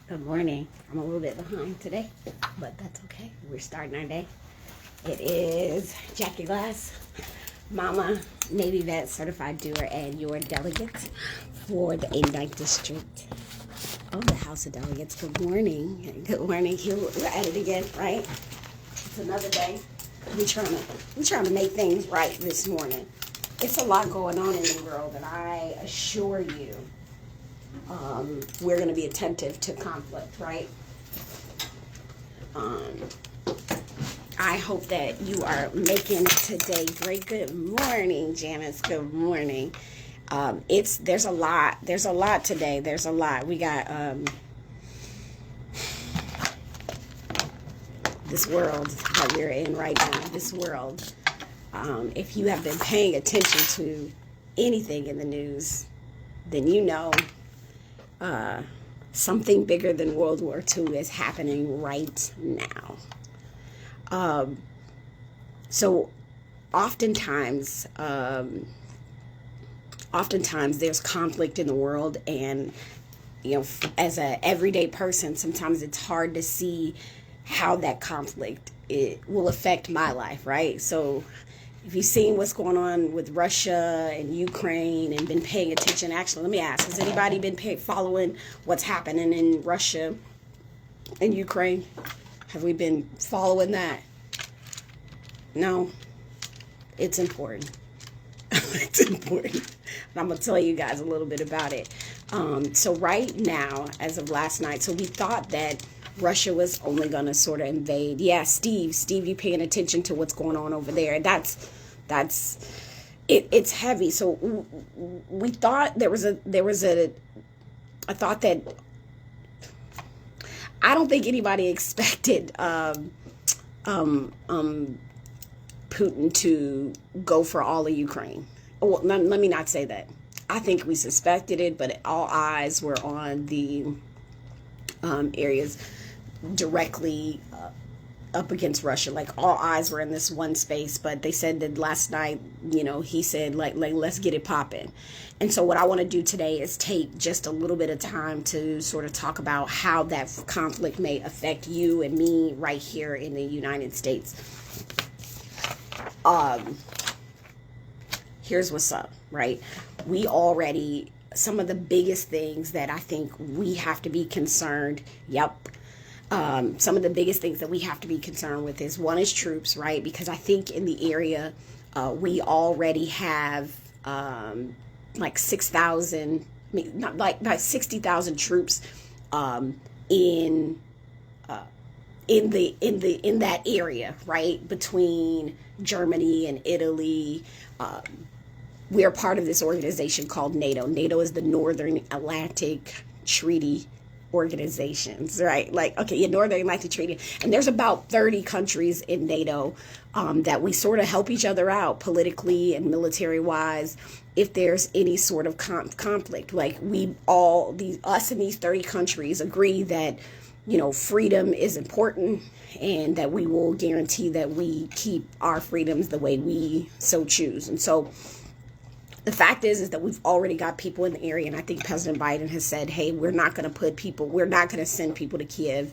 Good morning. I'm a little bit behind today, but that's okay. We're starting our day. It is Jackie Glass, Mama, Navy Vet, Certified Doer, and your delegate for the 89th District of the House of Delegates. Good morning. Good morning. Here we're at it again, right? It's another day. We're trying to make things right this morning. It's a lot going on in the world, and I assure you, we're going to be attentive to conflict, right? I hope that you are making today great. Good morning, Janice. Good morning. There's a lot today. There's a lot. We got this world that we're in right now. This world. If you have been paying attention to anything in the news, then you know something bigger than World War II is happening right now. So oftentimes there's conflict in the world, and as a everyday person, sometimes it's hard to see how that conflict will affect my life, right? So if you've seen what's going on with Russia and Ukraine and been paying attention, actually, let me ask, has anybody been following what's happening in Russia and Ukraine? Have we been following that? No. It's important. It's important. And I'm going to tell you guys a little bit about it. So right now, as of last night, so we thought that Russia was only going to sort of invade. Yeah, Steve, you paying attention to what's going on over there. It's heavy. So we thought I thought that, I don't think anybody expected Putin to go for all of Ukraine. Well, let me not say that. I think we suspected it, but all eyes were on the areas directly up against Russia. Like, all eyes were in this one space, but they said that last night, he said, like let's get it popping. And so what I want to do today is take just a little bit of time to sort of talk about how that conflict may affect you and me right here in the United States. Here's what's up, right? Some of the biggest things that I think we have to be concerned, some of the biggest things that we have to be concerned with is, one is troops, right? Because I think in the area, we already have like 6,000, not like 60,000 troops in that area, right? Between Germany and Italy. We are part of this organization called NATO. NATO is the Northern Atlantic Treaty Organizations, right? Northern Atlantic Treaty. And there's about 30 countries in NATO that we sort of help each other out politically and military wise if there's any sort of conflict. Like, us in these 30 countries agree that, freedom is important, and that we will guarantee that we keep our freedoms the way we so choose. And so the fact is that we've already got people in the area, and I think President Biden has said, hey, we're not going to send people to Kiev,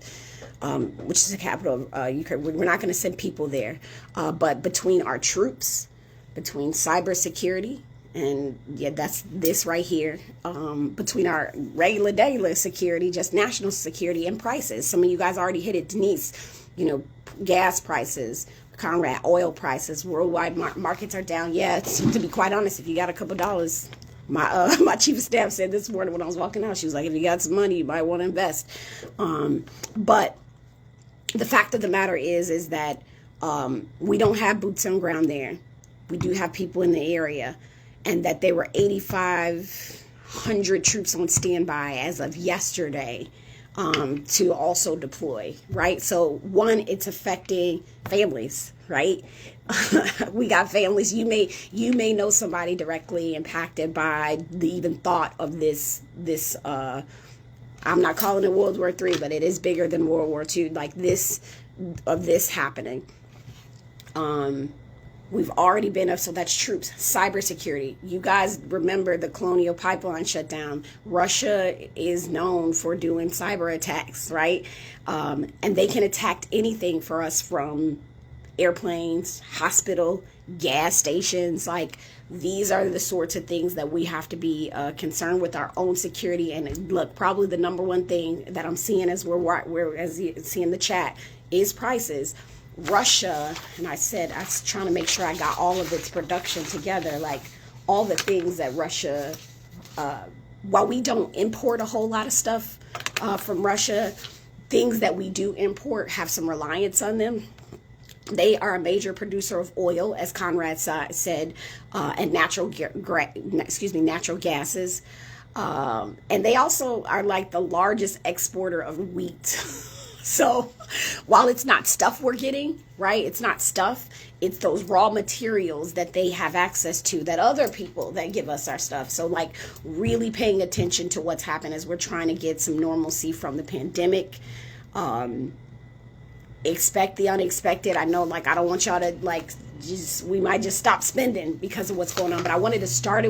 which is the capital of Ukraine. We're not going to send people there. But between our troops, between cybersecurity, and that's this right here, between our regular security, just national security, and prices. Some of you guys already hit it, Denise, gas prices, Conrad, oil prices, worldwide markets are down. Yeah, to be quite honest, if you got a couple dollars, my chief of staff said this morning when I was walking out, she was like, if you got some money, you might want to invest. But the fact of the matter is that we don't have boots on ground there. We do have people in the area, and that there were 8,500 troops on standby as of yesterday to also deploy, right? So one, it's affecting families, right? We got families. You may know somebody directly impacted by the even thought of this. I'm not calling it World War III, but it is bigger than World War II. Like this happening. We've already been up, so that's troops. Cybersecurity. You guys remember the Colonial Pipeline shutdown. Russia is known for doing cyber attacks, right? And they can attack anything for us, from airplanes, hospital, gas stations. Like, these are the sorts of things that we have to be concerned with our own security. And look, probably the number one thing that I'm seeing as as you see in the chat is prices. Russia, and I was trying to make sure I got all of its production together, like all the things that Russia, while we don't import a whole lot of stuff from Russia, things that we do import have some reliance on them. They are a major producer of oil, as Conrad said, and natural gases. And they also are like the largest exporter of wheat. So while it's not stuff we're getting, right? It's not stuff. It's those raw materials that they have access to, that other people that give us our stuff. So like really paying attention to what's happened as we're trying to get some normalcy from the pandemic. Expect the unexpected. I know, like, I don't want y'all to we might just stop spending because of what's going on, but I wanted to start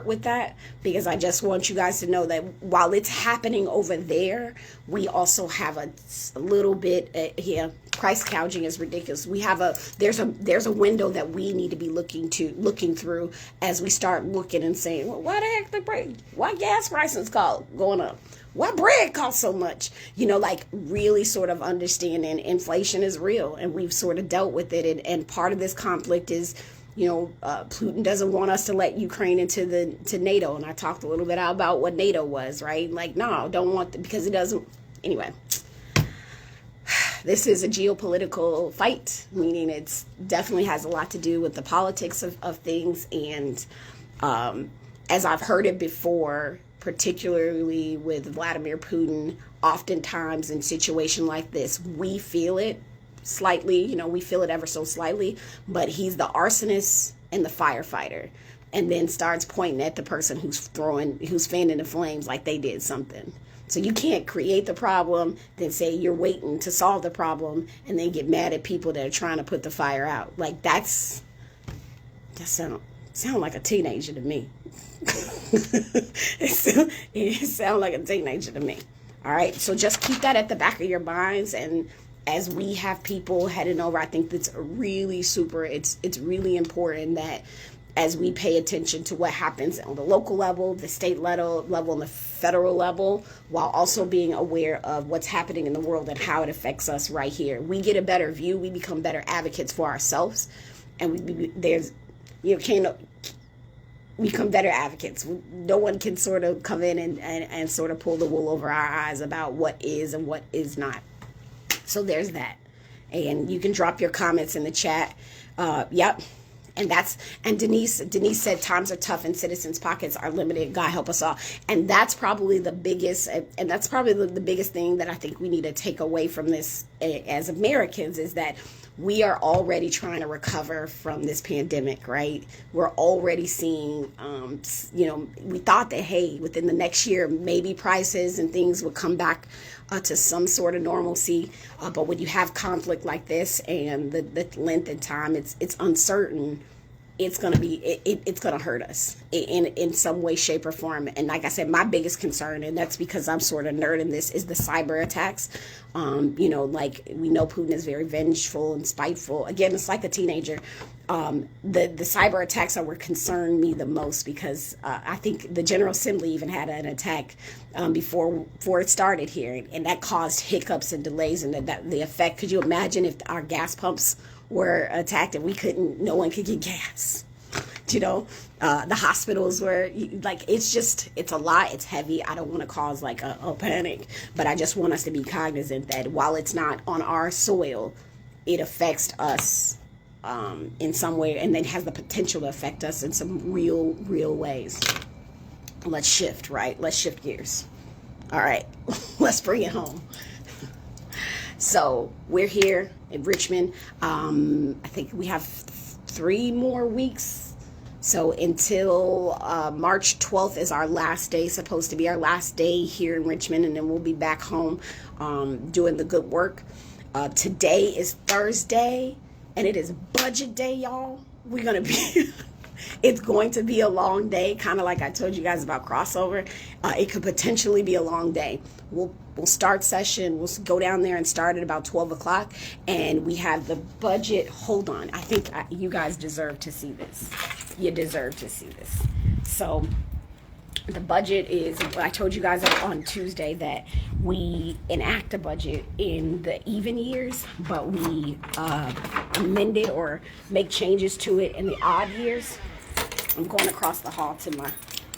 with that because I just want you guys to know that while it's happening over there, we also have a little bit here. Price gouging is ridiculous. We have there's a window that we need to be looking through as we start looking and saying, well, why the heck why gas prices going up? Why bread costs so much? Like really sort of understanding inflation is real, and we've sort of dealt with it. And part of this conflict is, Putin doesn't want us to let Ukraine to NATO. And I talked a little bit about what NATO was, right? Like, no, don't want because it doesn't. Anyway, this is a geopolitical fight, meaning it's definitely has a lot to do with the politics of things. And as I've heard it before, particularly with Vladimir Putin, oftentimes in situation like this, we feel it slightly, we feel it ever so slightly, but he's the arsonist and the firefighter, and then starts pointing at the person who's fanning the flames like they did something. So you can't create the problem, then say you're waiting to solve the problem, and then get mad at people that are trying to put the fire out. Like that sound like a teenager to me. It sounds like a teenager to me. All right, so just keep that at the back of your minds. And as we have people heading over, I think that's really it's really important that as we pay attention to what happens on the local level, the state level, and the federal level, while also being aware of what's happening in the world and how it affects us right here. We get a better view. We become better advocates for ourselves, and we become better advocates. No one can sort of come in and sort of pull the wool over our eyes about what is and what is not. So there's that. And you can drop your comments in the chat. Yep. And Denise said times are tough and citizens' pockets are limited. God help us all. And that's probably the biggest, the biggest thing that I think we need to take away from this as Americans is that we are already trying to recover from this pandemic, right? We're already seeing, we thought that, hey, within the next year, maybe prices and things would come back to some sort of normalcy. But when you have conflict like this and the length and time, it's uncertain. It's going to be, it's going to hurt us in some way, shape, or form. And like I said, my biggest concern, and that's because I'm sort of nerd in this, is the cyber attacks. Like we know Putin is very vengeful and spiteful. Again, it's like a teenager. The cyber attacks are what concern me the most because I think the General Assembly even had an attack before it started here. And that caused hiccups and delays and the effect. Could you imagine if our gas pumps were attacked and no one could get gas? The hospitals were it's a lot. It's heavy. I don't want to cause like a panic, but I just want us to be cognizant that while it's not on our soil, it affects us in some way, and then has the potential to affect us in some real ways. Let's shift, right? Let's shift gears. All right, let's bring it home. So we're here in Richmond. I think we have 3 more weeks. So until March 12th is our last day, supposed to be our last day here in Richmond, and then we'll be back home doing the good work. Today is Thursday, and it is budget day, y'all. we're going to be, it's going to be a long day, kind of like I told you guys about crossover. It could potentially be a long day. We'll start session. We'll go down there and start at about 12 o'clock. And we have the budget. Hold on. I think you guys deserve to see this. You deserve to see this. So the budget is, I told you guys on Tuesday that we enact a budget in the even years, but we amend it or make changes to it in the odd years. I'm going across the hall to my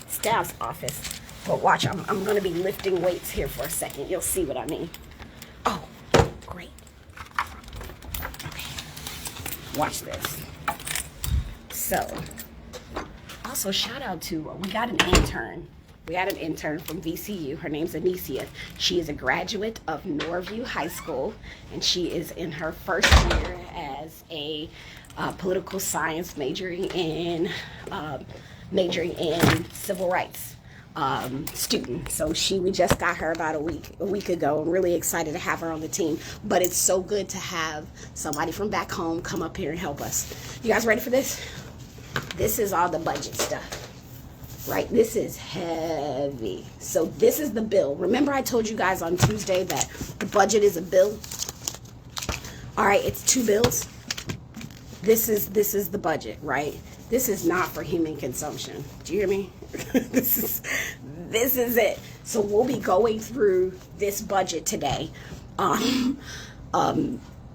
staff's office. But watch, I'm going to be lifting weights here for a second. You'll see what I mean. Oh, great. Okay. Watch this. So, also shout out to, we got an intern. We had an intern from VCU. Her name's Anicia. She is a graduate of Norview High School, and she is in her first year as a political science majoring in civil rights student. So we just got her about a week ago. I'm really excited to have her on the team. But it's so good to have somebody from back home come up here and help us. You guys ready for this? This is all the budget stuff. Right, this is heavy. So this is the bill. Remember I told you guys on Tuesday that the budget is a bill? All right, it's two bills. This is the budget, right? This is not for human consumption. Do you hear me? This is it. So we'll be going through this budget today.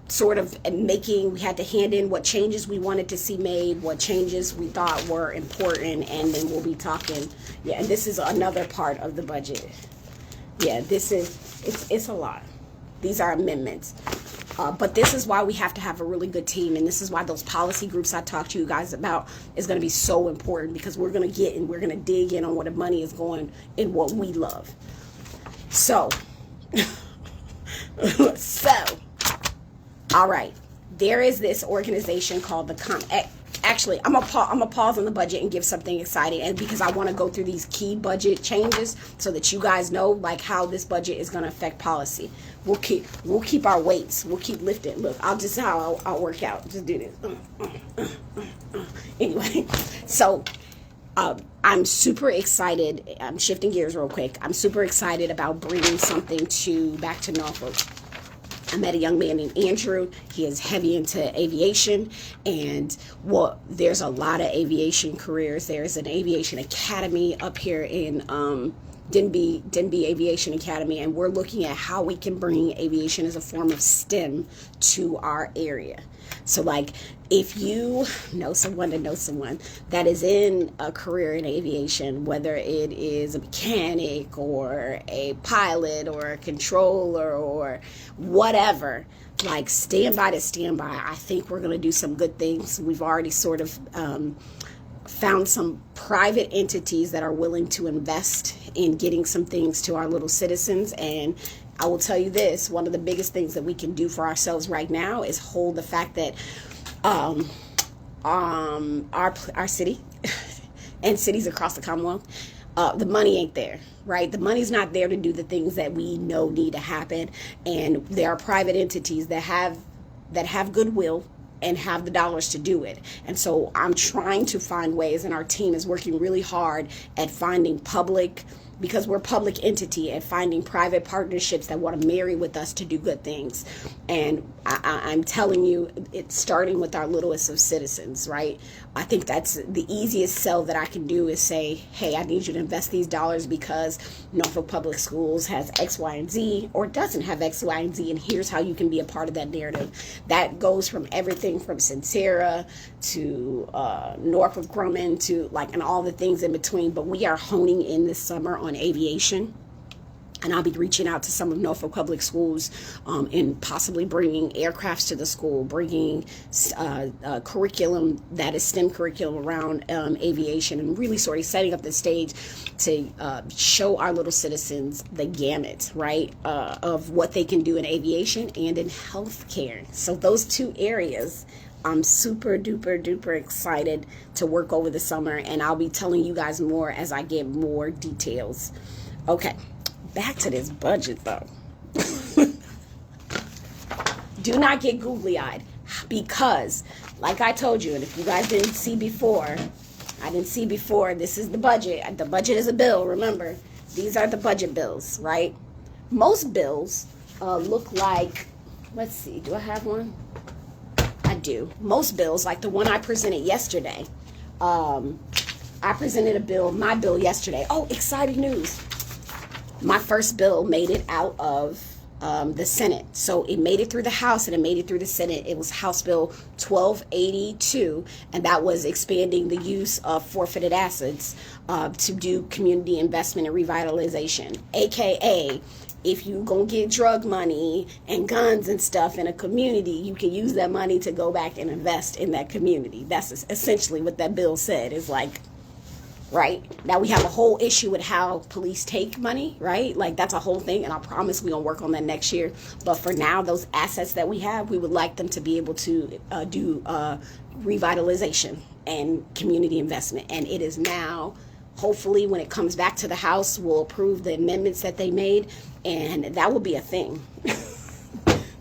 Sort of making, we had to hand in what changes we wanted to see made, what changes we thought were important, and then we'll be talking. Yeah, and this is another part of the budget. Yeah, it's a lot. These are amendments. But this is why we have to have a really good team, and this is why those policy groups I talked to you guys about is going to be so important, because we're going to dig in on where the money is going and what we love. So, all right, there is this organization called the Actually, I'm gonna pause on the budget and give something exciting, and because I want to go through these key budget changes so that you guys know like how this budget is gonna affect policy. We'll keep our weights. We'll keep lifting. Look, I'll work out. Just do this. Anyway, so I'm super excited. I'm shifting gears real quick. I'm super excited about bringing something back to Norfolk. I met a young man named Andrew. He is heavy into aviation, and there's a lot of aviation careers. There's an aviation academy up here in Denby Aviation Academy, and we're looking at how we can bring aviation as a form of STEM to our area. So like, if you know someone that is in a career in aviation, whether it is a mechanic or a pilot or a controller or whatever, like stand by. I think we're going to do some good things. We've already sort of found some private entities that are willing to invest in getting some things to our little citizens. And I will tell you this, one of the biggest things that we can do for ourselves right now is hold the fact that our city and cities across the Commonwealth, the money ain't there, right? The money's not there to do the things that we know need to happen. And there are private entities that have goodwill and have the dollars to do it. And so I'm trying to find ways, and our team is working really hard at finding because we're a public entity, and finding private partnerships that want to marry with us to do good things. And I'm telling you, it's starting with our littlest of citizens, right? I think that's the easiest sell that I can do, is say, hey, I need you to invest these dollars because Norfolk Public Schools has X, Y, and Z, or doesn't have X, Y, and Z, and here's how you can be a part of that narrative. That goes from everything from Sincera to Norfolk Grumman to and all the things in between. But we are honing in this summer on aviation. And I'll be reaching out to some of Norfolk Public Schools and possibly bringing aircrafts to the school, bringing curriculum that is STEM curriculum around aviation, and really sort of setting up the stage to show our little citizens the gamut, right, of what they can do in aviation and in healthcare. So those two areas, I'm super duper excited to work over the summer, and I'll be telling you guys more as I get more details. Okay. Back to this budget, though. Do not get googly-eyed, because like I told you, and if you guys didn't see before, this is the budget. The budget is a bill, remember. These are the budget bills, right? Most bills look like, let's see, do I have one? I do. Most bills, like the one I presented yesterday, I presented my bill yesterday. Oh, exciting news. My first bill made it out of the Senate. So it made it through the House and it made it through the Senate. It was House Bill 1282, and that was expanding the use of forfeited assets to do community investment and revitalization, aka if you gonna get drug money and guns and stuff in a community, you can use that money to go back and invest in that community. That's essentially what that bill said. Is like, right now we have a whole issue with how police take money, right? Like that's a whole thing, and I promise we're gonna work on that next year. But for now, those assets that we have, we would like them to be able to do revitalization and community investment. And it is now, hopefully when it comes back to the House, we'll approve the amendments that they made, and that will be a thing.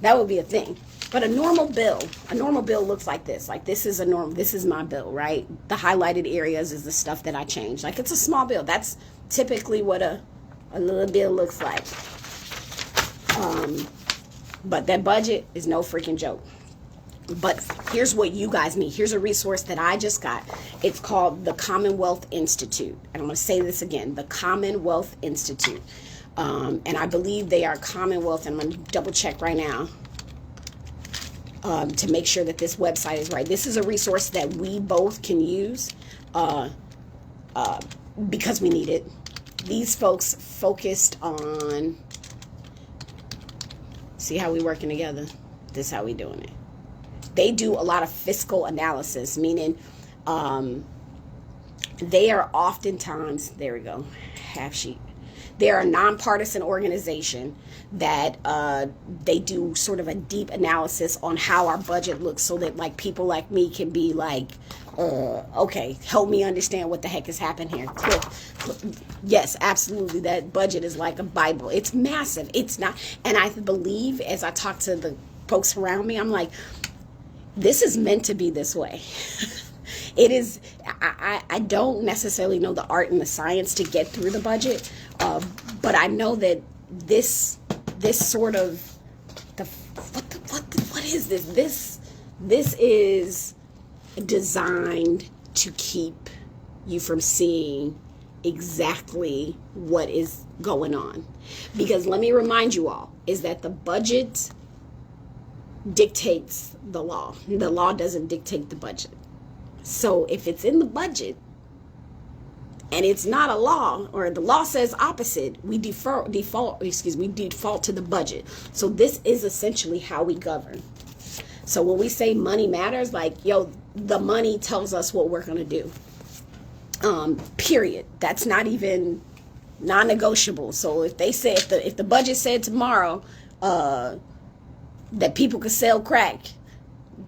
That will be a thing. But a normal bill looks like this. Like this is my bill, right? The highlighted areas is the stuff that I changed. Like it's a small bill. That's typically what a little bill looks like. But that budget is no freaking joke. But here's what you guys need. Here's a resource that I just got. It's called the Commonwealth Institute. And I'm going to say this again, the Commonwealth Institute. And I believe they are Commonwealth. And I'm going to double check right now to make sure that this website is right. This is a resource that we both can use because we need it. These folks focused on, see how we working together? This is how we doing it. They do a lot of fiscal analysis, meaning they are oftentimes, there we go, half sheet. They're a nonpartisan organization that they do sort of a deep analysis on how our budget looks so that like people like me can be like, okay, help me understand what the heck is happening here. Click. Yes, absolutely. That budget is like a Bible. It's massive. It's not. And I believe as I talk to the folks around me, I'm like, this is meant to be this way. It is. I don't necessarily know the art and the science to get through the budget, but I know that this sort of what is this? This is designed to keep you from seeing exactly what is going on, because let me remind you all is that the budget dictates the law. The law doesn't dictate the budget. So if it's in the budget and it's not a law, or the law says opposite, we default to the budget. So this is essentially how we govern. So when we say money matters, like, yo, the money tells us what we're going to do. Period. That's not even non-negotiable. So if they say, if the budget said tomorrow, that people could sell crack,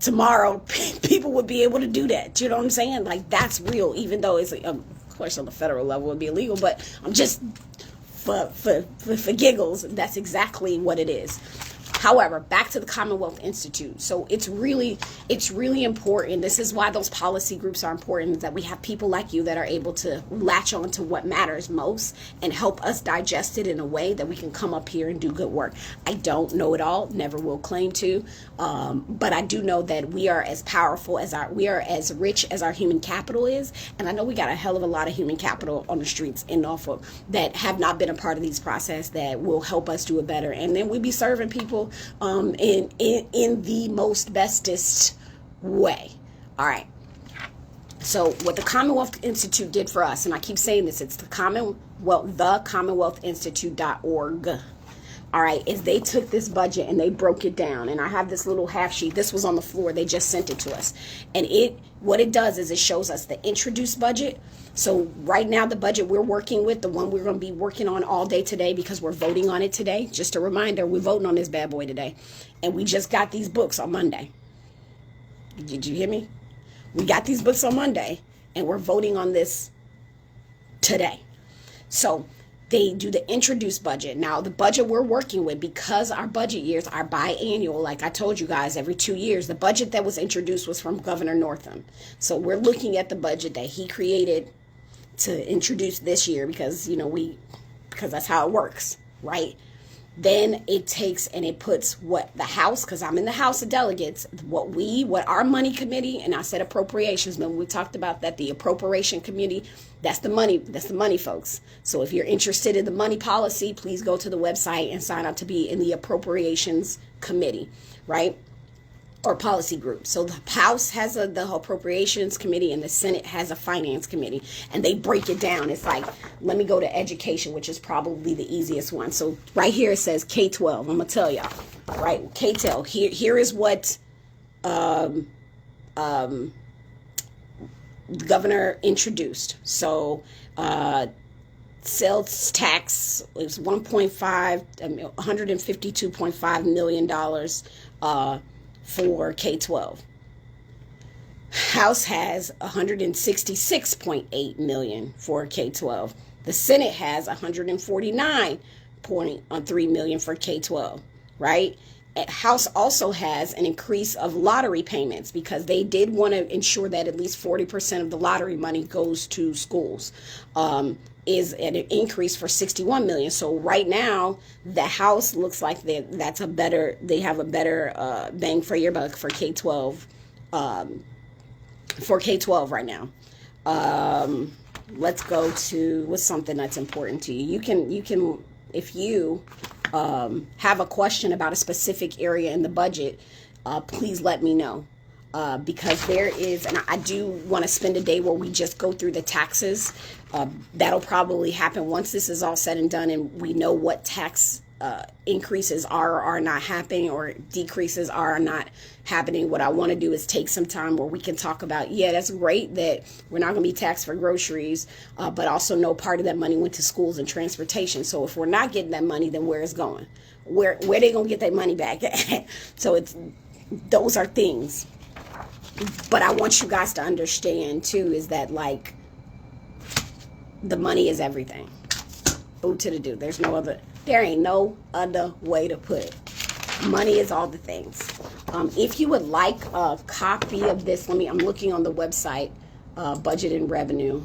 tomorrow people would be able to do that. You know what I'm saying? Like that's real, even though it's of course on the federal level it would be illegal, but I'm just for giggles, that's exactly what it is. However, back to the Commonwealth Institute. So it's really important. This is why those policy groups are important, that we have people like you that are able to latch on to what matters most and help us digest it in a way that we can come up here and do good work. I don't know it all, never will claim to, but I do know that we are as powerful as we are as rich as our human capital is. And I know we got a hell of a lot of human capital on the streets in Norfolk that have not been a part of these process that will help us do it better. And then we be serving people in the most bestest way. All right. So what the Commonwealth Institute did for us, and I keep saying this, it's the Commonwealth.org. All right, is they took this budget and they broke it down. And I have this little half sheet. This was on the floor. They just sent it to us. And what it does is it shows us the introduced budget. So right now, the budget we're working with, the one we're going to be working on all day today because we're voting on it today. Just a reminder, we're voting on this bad boy today. And we just got these books on Monday. Did you hear me? We got these books on Monday and we're voting on this today. So They do the introduced budget. Now, the budget we're working with, because our budget years are biannual, like I told you guys, every 2 years, the budget that was introduced was from Governor Northam. So we're looking at the budget that he created to introduce this year because, because that's how it works, right? Then it takes and it puts what the House, because I'm in the House of Delegates, what our money committee, and I said appropriations, when we talked about that, the appropriation committee, that's the money, folks. So if you're interested in the money policy, please go to the website and sign up to be in the appropriations committee, right? Or policy group. So the House has the appropriations committee and the Senate has a finance committee, and they break it down. It's like, let me go to education, which is probably the easiest one. So right here it says K-12. I'm gonna tell y'all, right? K-12. Here is what the governor introduced. So sales tax is $152.5 million for K-12. House has $166.8 million for K-12. The Senate has $149.3 million for K-12, right? House also has an increase of lottery payments because they did want to ensure that at least 40% of the lottery money goes to schools. Is an increase for $61 million. So right now, the House looks like they have a better bang for your buck for K-12, right now. Let's go to what's something that's important to you. You can if you have a question about a specific area in the budget, please let me know. Because there is, and I do want to spend a day where we just go through the taxes. That'll probably happen once this is all said and done and we know what tax increases are or are not happening or decreases are or not happening. What I want to do is take some time where we can talk about, that's great that we're not going to be taxed for groceries, but also no part of that money went to schools and transportation. So if we're not getting that money, then where it's going? Where they going to get that money back at? So those are things. But I want you guys to understand too is that like the money is everything. Food to the do. There ain't no other way to put it. Money is all the things. If you would like a copy of this, I'm looking on the website, budget and revenue.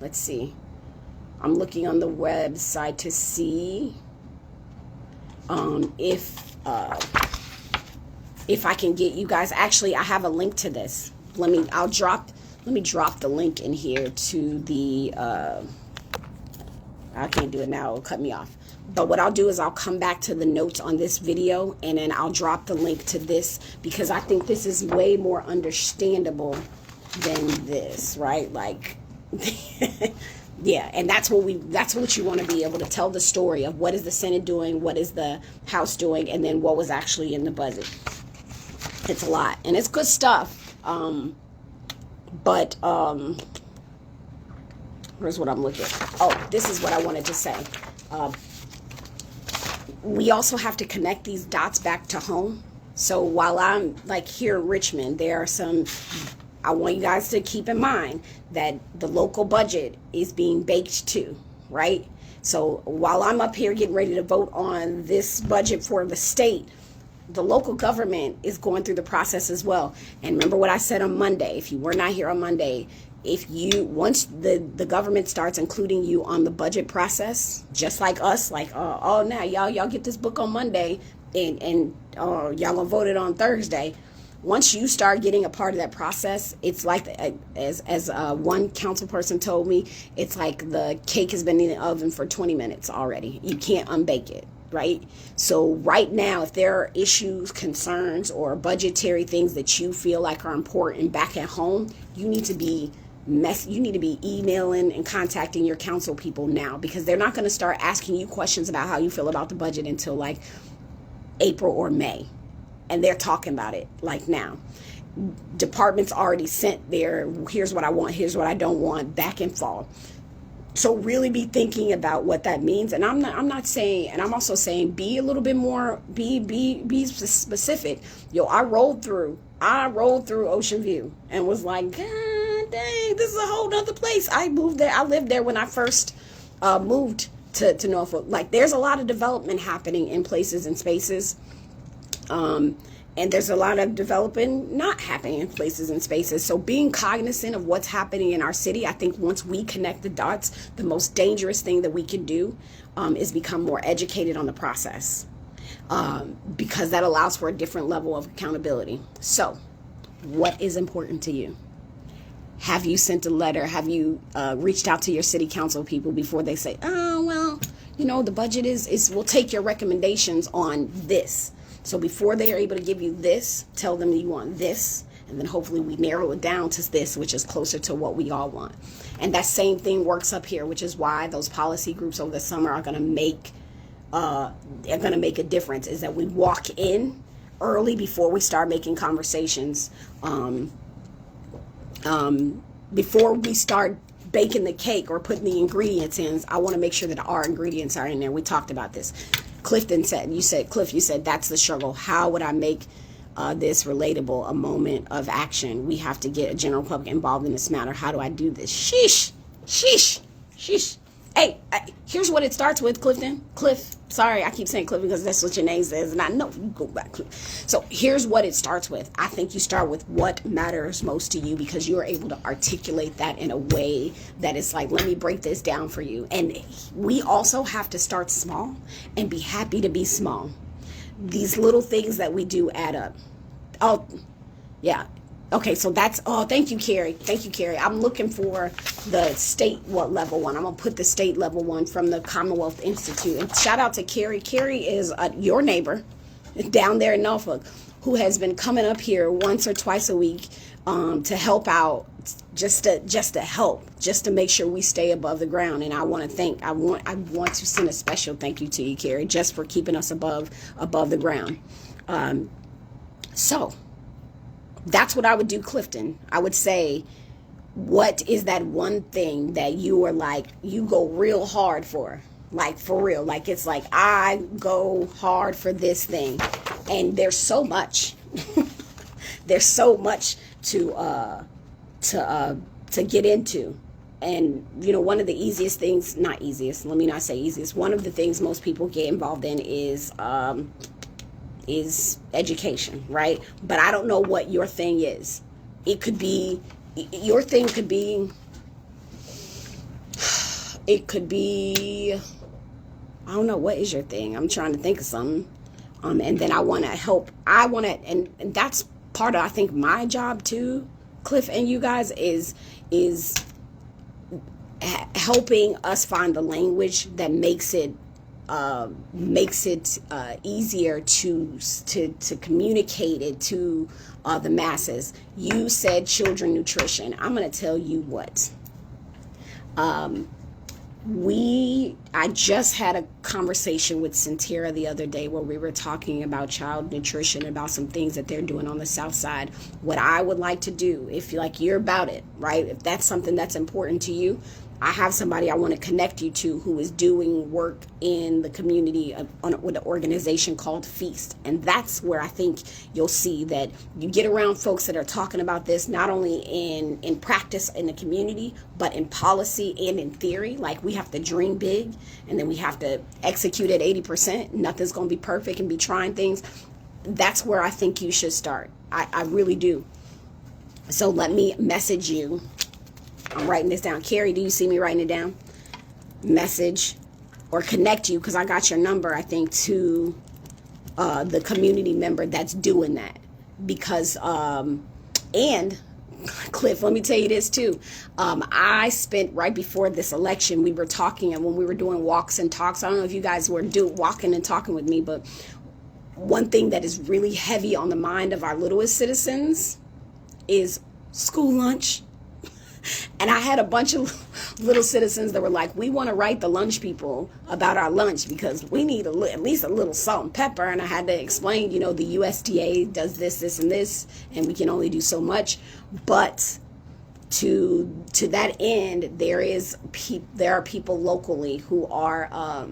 Let's see. I'm looking on the website to see if I can get you guys. Actually, I have a link to this. Let me drop the link in here to the I can't do it now, it'll cut me off. But what I'll do is I'll come back to the notes on this video and then I'll drop the link to this because I think this is way more understandable than this, right? Like yeah, and that's what you want to be able to tell the story of what is the Senate doing, what is the House doing, and then what was actually in the budget. It's a lot and it's good stuff. But here's what I'm looking at. Oh, this is what I wanted to say. We also have to connect these dots back to home. So while I'm like here in Richmond, there are I want you guys to keep in mind that the local budget is being baked too, right? So while I'm up here getting ready to vote on this budget for the state, the local government is going through the process as well. And remember what I said on Monday. If you were not here on Monday, once the government starts including you on the budget process, just like us, like now y'all get this book on Monday and y'all gonna vote it on Thursday. Once you start getting a part of that process, it's like as one council person told me, it's like the cake has been in the oven for 20 minutes already. You can't unbake it. Right? So right now, if there are issues, concerns, or budgetary things that you feel like are important back at home, you need to be emailing and contacting your council people now because they're not going to start asking you questions about how you feel about the budget until like April or May. And they're talking about it like now. Departments already sent their, here's what I want, here's what I don't want, back and fall. So really be thinking about what that means. And I'm not saying, and I'm also saying, be a little bit more, be specific. I rolled through Ocean View and was like, God dang, this is a whole nother place. I moved there. I lived there when I first moved to Norfolk. Like, there's a lot of development happening in places and spaces. And there's a lot of developing not happening in places and spaces. So being cognizant of what's happening in our city, I think once we connect the dots, the most dangerous thing that we can do is become more educated on the process, because that allows for a different level of accountability. So what is important to you? Have you sent a letter? Have you reached out to your city council people before they say, oh, well, you know, the budget is we'll take your recommendations on this. So before they are able to give you this, tell them you want this, and then hopefully we narrow it down to this, which is closer to what we all want. And that same thing works up here, which is why those policy groups over the summer are going to make a difference, is that we walk in early before we start making conversations, before we start baking the cake or putting the ingredients in. I want to make sure that our ingredients are in there. We talked about this. Cliff, you said that's the struggle. How would I make this relatable, a moment of action? We have to get a general public involved in this matter. How do I do this? Sheesh, sheesh, sheesh. Hey, here's what it starts with, Clifton. Cliff, sorry, I keep saying Cliff because that's what your name says, and I know you go back, Cliff. So here's what it starts with. I think you start with what matters most to you, because you're able to articulate that in a way that is like, let me break this down for you. And we also have to start small and be happy to be small. These little things that we do add up. Oh, yeah. Okay, so thank you, Carrie. Thank you, Carrie. I'm looking for the state level one. I'm going to put the state level one from the Commonwealth Institute. And shout out to Carrie. Carrie is your neighbor down there in Norfolk, who has been coming up here once or twice a week to help out, just to help, just to make sure we stay above the ground. And I want to send a special thank you to you, Carrie, just for keeping us above the ground. So that's what I would do, Clifton. I would say, what is that one thing that you are like, you go real hard for? Like, for real. Like, it's like, I go hard for this thing. And there's so much. There's so much to get into. And, you know, one of the easiest things, not easiest, let me not say easiest, one of the things most people get involved in is education, right? But I don't know what your thing is. Your thing could be, I don't know, what is your thing? I'm trying to think of something. And then I want to help. And that's part of, I think, my job too, Cliff and you guys, is helping us find the language that makes it easier to communicate it to the masses. You said children nutrition. I'm going to tell you what. I just had a conversation with Centera the other day where we were talking about child nutrition, about some things that they're doing on the South Side. What I would like to do, if you're about it, right? If that's something that's important to you, I have somebody I want to connect you to who is doing work in the community with an organization called Feast. And that's where I think you'll see that you get around folks that are talking about this, not only in practice in the community, but in policy and in theory. Like, we have to dream big, and then we have to execute at 80%. Nothing's going to be perfect, and be trying things. That's where I think you should start. I really do. So let me message you. I'm writing this down. Carrie, do you see me writing it down? Message or connect you, because I got your number, I think, to the community member that's doing that. Because, and Cliff, let me tell you this too. I spent, right before this election, we were talking, and when we were doing walks and talks, I don't know if you guys were walking and talking with me, but one thing that is really heavy on the mind of our littlest citizens is school lunch. And I had a bunch of little citizens that were like, we want to write the lunch people about our lunch because we need at least a little salt and pepper. And I had to explain, the USDA does this, and this, and we can only do so much. But to that end, there are people locally who are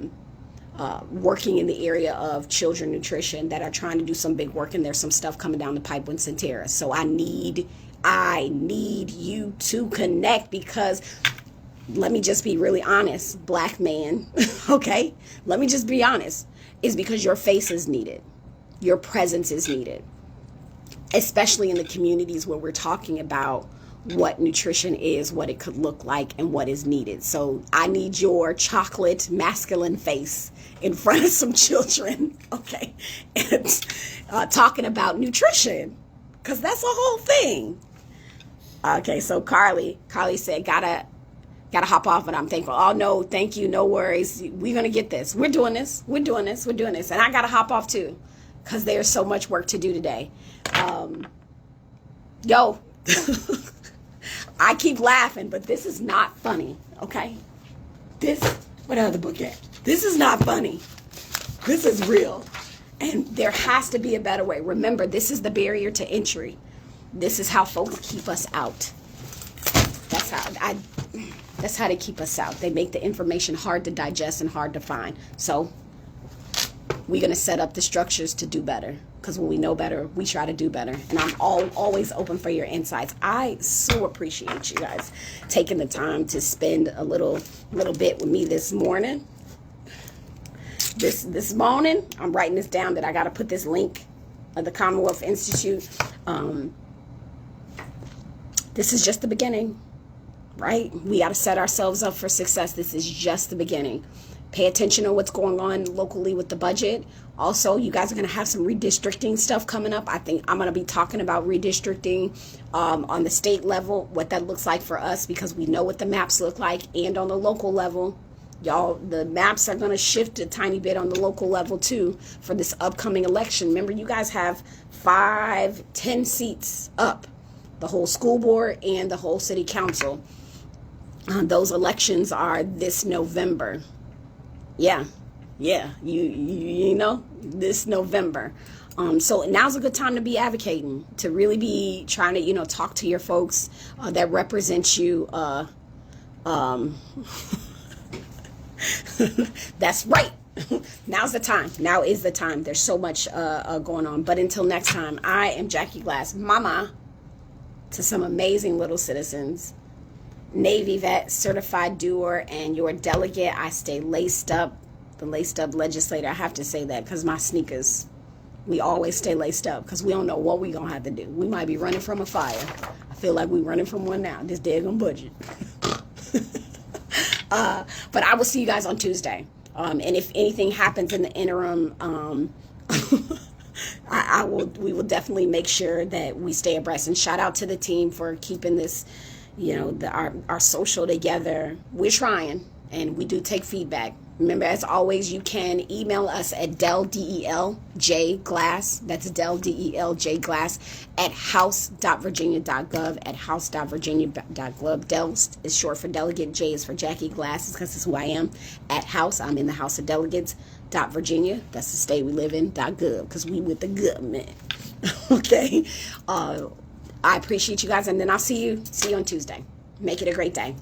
working in the area of children nutrition that are trying to do some big work, and there's some stuff coming down the pipe with Centera. So I need you to connect, because let me just be really honest, black man, okay? Let me just be honest. Is because your face is needed. Your presence is needed. Especially in the communities where we're talking about what nutrition is, what it could look like, and what is needed. So I need your chocolate masculine face in front of some children, okay? And talking about nutrition, because that's a whole thing. Okay, so Carly said, gotta hop off, but I'm thankful. Oh, no, thank you, no worries. We're going to get this. We're doing this. And I got to hop off, too, because there's so much work to do today. I keep laughing, but this is not funny, okay? What other book at? This is not funny. This is real. And there has to be a better way. Remember, this is the barrier to entry. This is how folks keep us out. That's how they keep us out. They make the information hard to digest and hard to find. So we're going to set up the structures to do better. Because when we know better, we try to do better. And I'm always open for your insights. I so appreciate you guys taking the time to spend a little bit with me this morning. This morning, I'm writing this down that I got to put this link of the Commonwealth Institute. This is just the beginning, right? We got to set ourselves up for success. This is just the beginning. Pay attention to what's going on locally with the budget. Also, you guys are going to have some redistricting stuff coming up. I think I'm going to be talking about redistricting on the state level, what that looks like for us, because we know what the maps look like, and on the local level. Y'all, the maps are going to shift a tiny bit on the local level, too, for this upcoming election. Remember, you guys have 10 seats up, the whole school board and the whole city council. Those elections are this November. Yeah, you know, this November. So now's a good time to be advocating, to really be trying to, talk to your folks that represent you. That's right. Now's the time. Now is the time. There's so much going on. But until next time, I am Jackie Glass, mama to some amazing little citizens, Navy vet, certified doer, and your delegate. I stay laced up, the laced up legislator. I have to say that because my sneakers, we always stay laced up because we don't know what we're going to have to do. We might be running from a fire. I feel like we're running from one now. This daggone budget. But I will see you guys on Tuesday. And if anything happens in the interim, we will definitely make sure that we stay abreast. And shout out to the team for keeping this, our social together. We're trying, and we do take feedback. Remember, as always, you can email us at DelJGlass, that's DelJGlass, at house.virginia.gov, at house.virginia.gov. Del is short for delegate, J is for Jackie Glass, because that's who I am. At house, I'm in the House of Delegates, .Virginia, that's the state we live in, .gov, because we with the government. Okay? I appreciate you guys, and then I'll see you on Tuesday. Make it a great day.